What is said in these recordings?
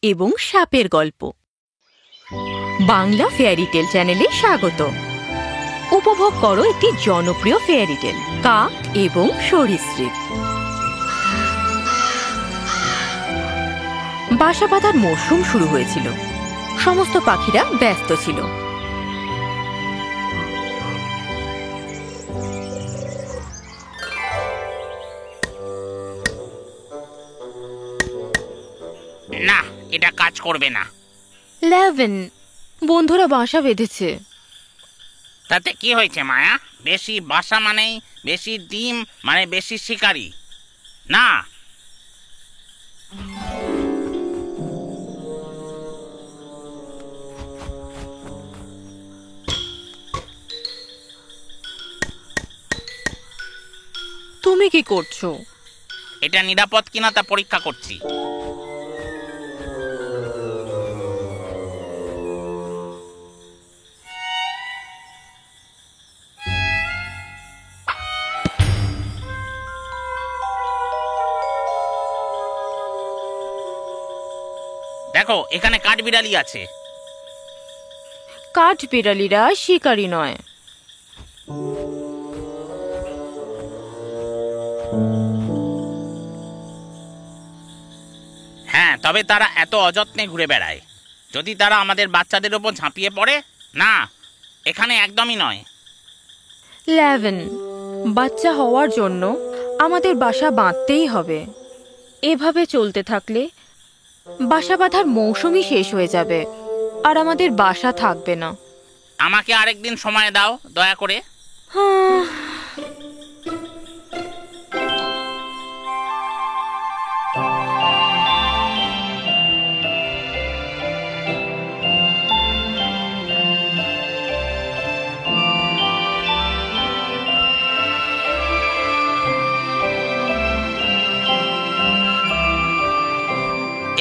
এবং সাপের গল্প। বাংলা ফেয়ারি টেল চ্যানেলে স্বাগত। উপভোগ করো একটি জনপ্রিয় ফেয়ারি টেল, কাক এবং সরীসৃপ। বাসা বাঁধার মরশুম শুরু হয়েছিল। সমস্ত পাখিরা ব্যস্ত ছিল। না, এটা কাজ করবে না। 11 বন্ধুরা বাসা বেঁধেছে। তাতে কি হয়েছে মায়া? বেশি বাসা মানেই বেশি ডিম, মানে বেশি শিকারী না। তুমি কি করছো? এটা নিরাপদ কিনা তা পরীক্ষা করছি। দেখো, এখানে কাঠবিড়ালি আছে। কাঠবিড়ালিরা শিকারী নয়। হ্যাঁ, তবে তারা এত অযত্নে ঘুরে বেড়ায়। যদি তারা আমাদের বাচ্চাদের ওপর ঝাঁপিয়ে পড়ে, না, এখানে একদমই নয়। 11 বাচ্চা হওয়ার জন্য আমাদের বাসা বাঁধতেই হবে। এভাবে চলতে থাকলে বাসা বাঁধার মৌসুমই শেষ হয়ে যাবে আর আমাদের বাসা থাকবে না। আমাকে আরেকদিন সময় দাও দয়া করে।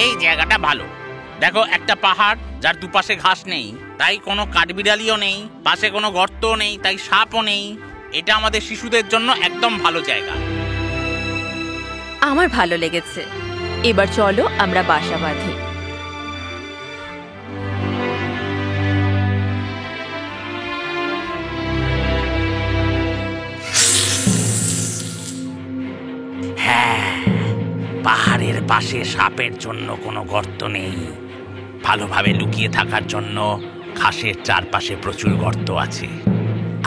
এই জায়গাটা ভালো। দেখো, একটা পাহাড় যার দুপাশে ঘাস নেই, তাই কোনো কাঠবিড়ালিও নেই, পাশে কোনো গর্তও নেই, তাই সাপও নেই। এটা আমাদের শিশুদের জন্য একদম ভালো জায়গা। আমার ভালো লেগেছে। এবার চলো আমরা বাসা বাঁধি। হ্যাঁ, পাহাড়ের পাশে সাপের জন্য কোনো গর্ত নেই। ভালোভাবে লুকিয়ে থাকার জন্য ঘাসের চারপাশে প্রচুর গর্ত আছে।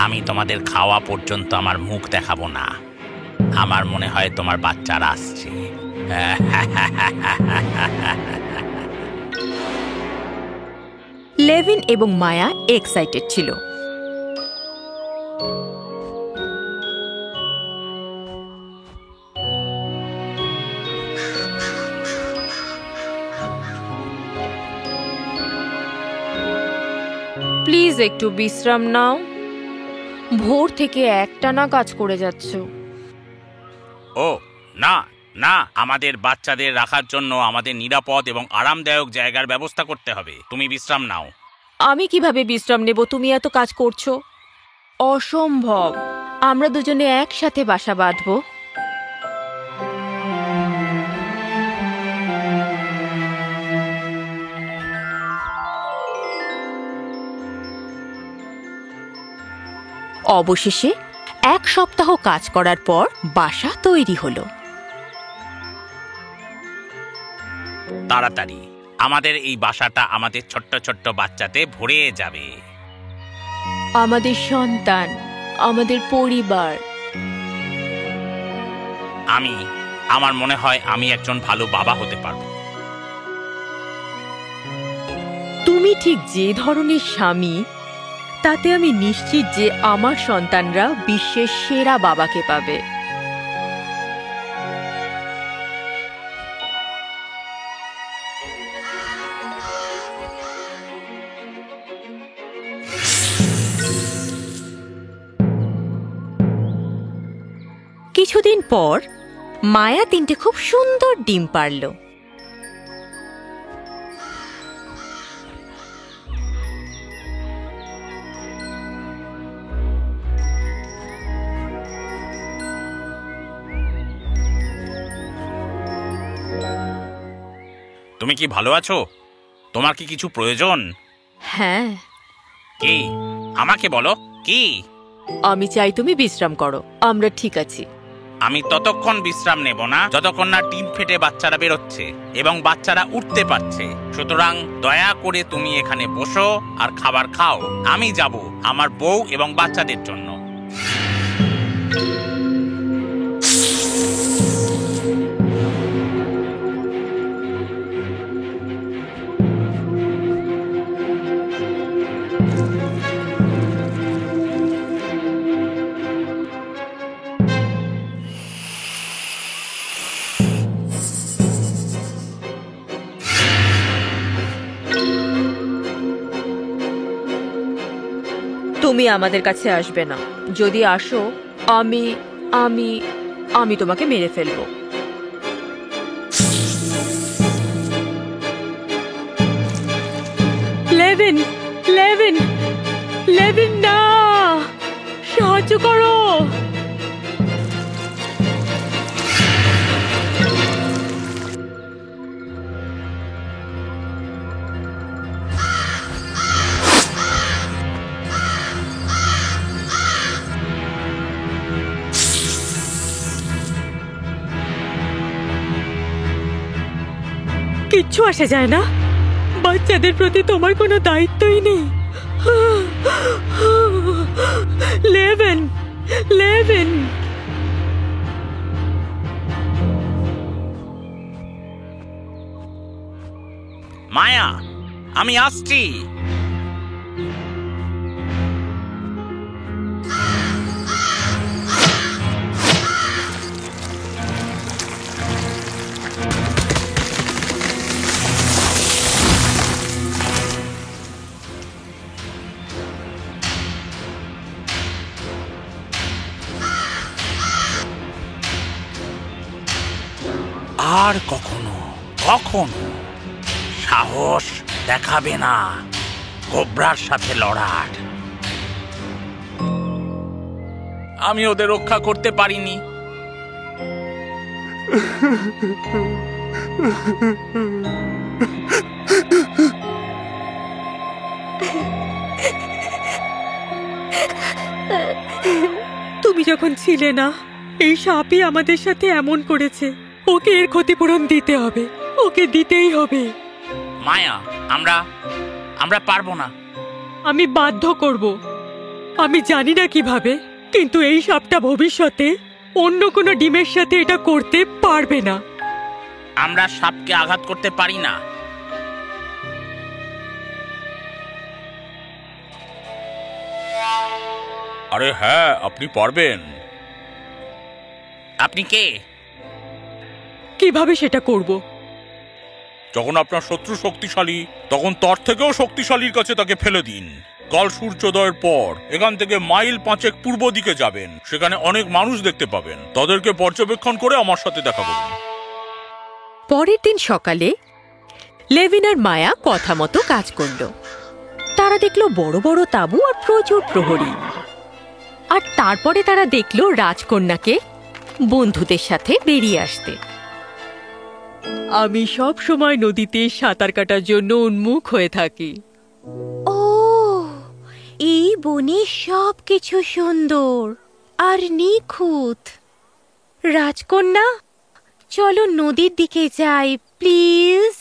আমি তোমাদের খাওয়া পর্যন্ত আমার মুখ দেখাবো না। আমার মনে হয় তোমার বাচ্চারা আসছে। লেভিন এবং মায়া এক্সাইটেড ছিল। প্লিজ একটু বিশ্রাম নাও। ভোর থেকে একটানা কাজ করে যাচ্ছ। ও না না, আমাদের বাচ্চাদের রাখার জন্য আমাদের নিরাপদ এবং আরামদায়ক জায়গার ব্যবস্থা করতে হবে। তুমি বিশ্রাম নাও। আমি কিভাবে বিশ্রাম নেব? তুমি এত কাজ করছো। অসম্ভব। আমরা দুজনে একসাথে বাসা বাঁধবো। অবশেষে 1 সপ্তাহ কাজ করার পর বাসা তৈরি হলো। তাড়াতাড়ি আমাদের এই বাসাটা আমাদের ছোট্ট ছোট্ট বাচ্চাতে ভরে যাবে। আমাদের সন্তান, আমাদের পরিবার। আমার মনে হয় আমি একজন ভালো বাবা হতে পারবো। তুমি ঠিক যে ধরনের স্বামী, তাতে আমি নিশ্চিত যে আমার সন্তানরা বিশ্বের সেরা বাবাকে পাবে। কিছুদিন পর মায়া 3টে খুব সুন্দর ডিম পারল। তুমি কি ভালো আছো? তোমার কি কিছু প্রয়োজন? হ্যাঁ, কি? আমাকে বলো কি? আমি চাই তুমি বিশ্রাম করো। আমরা ঠিক আছি। আমি ততক্ষণ বিশ্রাম নেব না যতক্ষণ না ডিম ফেটে বাচ্চারা বেরোচ্ছে এবং বাচ্চারা উঠতে পারছে। সুতরাং দয়া করে তুমি এখানে বসো আর খাবার খাও। আমি যাব আমার বউ এবং বাচ্চাদের জন্য। তুমি আমাদের কাছে আসবে না। যদি আসো, আমি আমি আমি তোমাকে মেরে ফেলবো। লেভিন, লেভিন, লেভিন, না! সাহায্য করো! কিচ্ছু আসে যায় না। বাচ্চাদের প্রতি তোমার কোনো দায়িত্বই নেই। Levin, Levin! মায়া, আমি আসছি। আর কখনো কখনো সাহস দেখাবে না কোবরার সাথে লড়ার। আমি ওদের রক্ষা করতে পারিনি। তুমি যখন ছিলে না, এই সাপই আমাদের সাথে এমন করেছে। ওকে এর ক্ষতিপূরণ দিতে হবে। ওকে দিতেই হবে। মায়া, আমরা পারবো না। আমি বাধ্য করব। আমি জানি না কিভাবে, কিন্তু এই সাপটা ভবিষ্যতে অন্য কোনো ডিমের সাথে এটা করতে পারবে না। আমরা সাপকে আঘাত করতে পারি না। আরে হ্যাঁ, আপনি পারবেন। আপনি কে? কিভাবে সেটা করব? যখন আপনার শত্রু শক্তিশালী, তখন তার থেকেও শক্তিশালীর কাছে তাকে ফেলে দিন। কাল সূর্যোদয়ের পর এখান থেকে মাইল 5 পূর্ব দিকে যাবেন। সেখানে অনেক মানুষ দেখতে পাবেন। তাদেরকে পর্যবেক্ষণ করে আমার সাথে দেখা করুন। পরের দিন সকালে লেভিন আর মায়া কথা মতো কাজ করল। তারা দেখল বড় বড় তাঁবু আর প্রচুর প্রহরী। আর তারপরে তারা দেখল রাজকন্যাকে বন্ধুদের সাথে বেরিয়ে আসতে। আমি সব সময় নদীতে সাঁতার কাটার জন্য উন্মুখ হয়ে থাকি। ও, এই বনে সবকিছু সুন্দর আর নিখুঁত। রাজকন্যা, চলো নদীর দিকে যাই প্লিজ।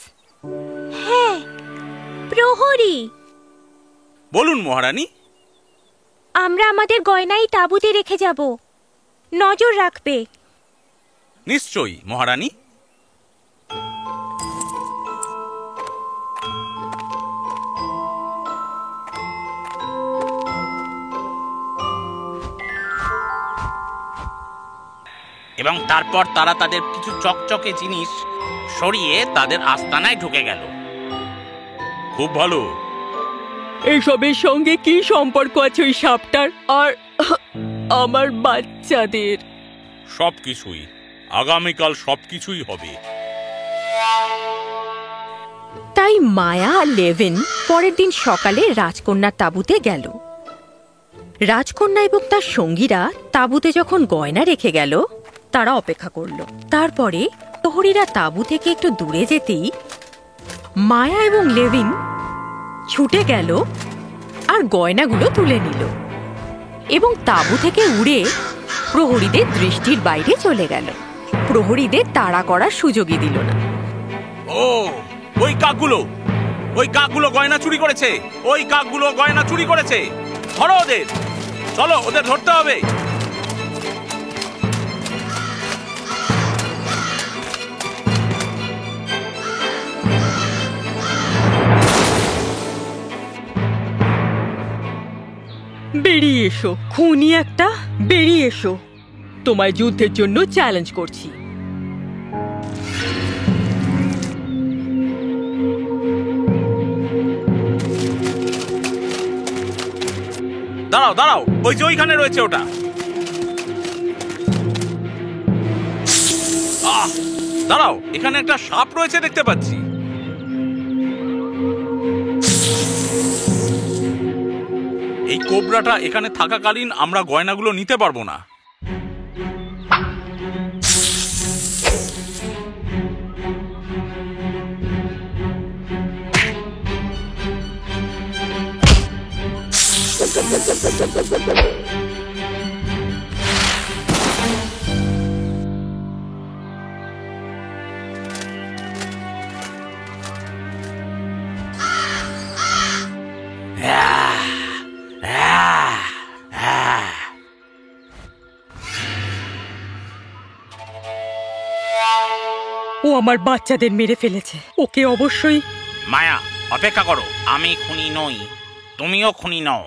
হ্যাঁ, প্রহরী। বলুন মহারানী। আমরা আমাদের গয়নাই তাঁবুতে রেখে যাব। নজর রাখবে। নিশ্চয়ই মহারানী। এবং তারপর তারা তাদের কিছু চকচকে জিনিস সরিয়ে তাদের আস্তানায় ঢুকে গেল। খুব ভালো। এসবের সঙ্গে কি সম্পর্ক আছে ওই সাপটার আর আমার বাচ্চাদের? সবকিছুই। আগামীকাল সবকিছুই হবে। তাই মায়া আর লেভিন পরের দিন সকালে রাজকন্যার তাঁবুতে গেল। রাজকন্যা এবং তার সঙ্গীরা তাঁবুতে যখন গয়না রেখে গেল, তারা অপেক্ষা করল। তারপরে প্রহরীরা তাঁবু থেকে একটু দূরে যেতেই মায়া এবং লেভিন ছুটে গেল আর গয়নাগুলো তুলে নিল এবং তাঁবু থেকে উড়ে প্রহরীদের দৃষ্টির বাইরে চলে গেল। প্রহরীদের তাড়া করার সুযোগই দিল না। ও, ওই কাকগুলো গয়না চুরি করেছে। ওই কাকগুলো গয়না চুরি করেছে। ধরো ওদের, চলো ওদের ধরতে হবে। বেরিয়ে এসো খুনি একটা, বেরিয়ে এসো, তোমায় যুদ্ধের জন্য চ্যালেঞ্জ করছি। দাঁড়াও দাঁড়াও, ওই যে ওইখানে রয়েছে ওটা। দাঁড়াও, এখানে একটা সাপ রয়েছে দেখতে পাচ্ছি। এই কোবরাটা এখানে থাকাকালীন আমরা গয়নাগুলো নিতে পারবো না। ও আমার বাচ্চাদের মেরে ফেলেছে, ওকে অবশ্যই। মায়া, অপেক্ষা করো, আমি খুনি নই, তুমিও খুনি নও।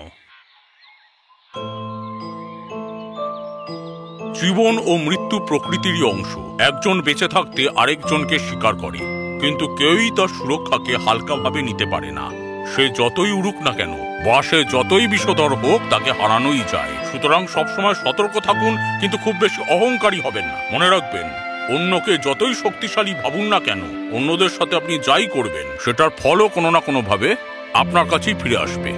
জীবন ও মৃত্যু প্রকৃতিরই অংশ। একজন বেঁচে থাকতে আরেকজনকে স্বীকার করে, কিন্তু কেউই তার সুরক্ষাকে হালকাভাবে নিতে পারে না। সে যতই উড়ুক না কেন বা সে যতই বিষধর হোক, তাকে হারানোই যায়। সুতরাং সবসময় সতর্ক থাকুন, কিন্তু খুব বেশি অহংকারী হবেন না। মনে রাখবেন, অন্যকে যতই শক্তিশালী ভাবুন না কেন, অন্যদের সাথে আপনি যাই করবেন সেটার ফলও কোনো না কোনো ভাবে আপনার কাছেই ফিরে আসবে।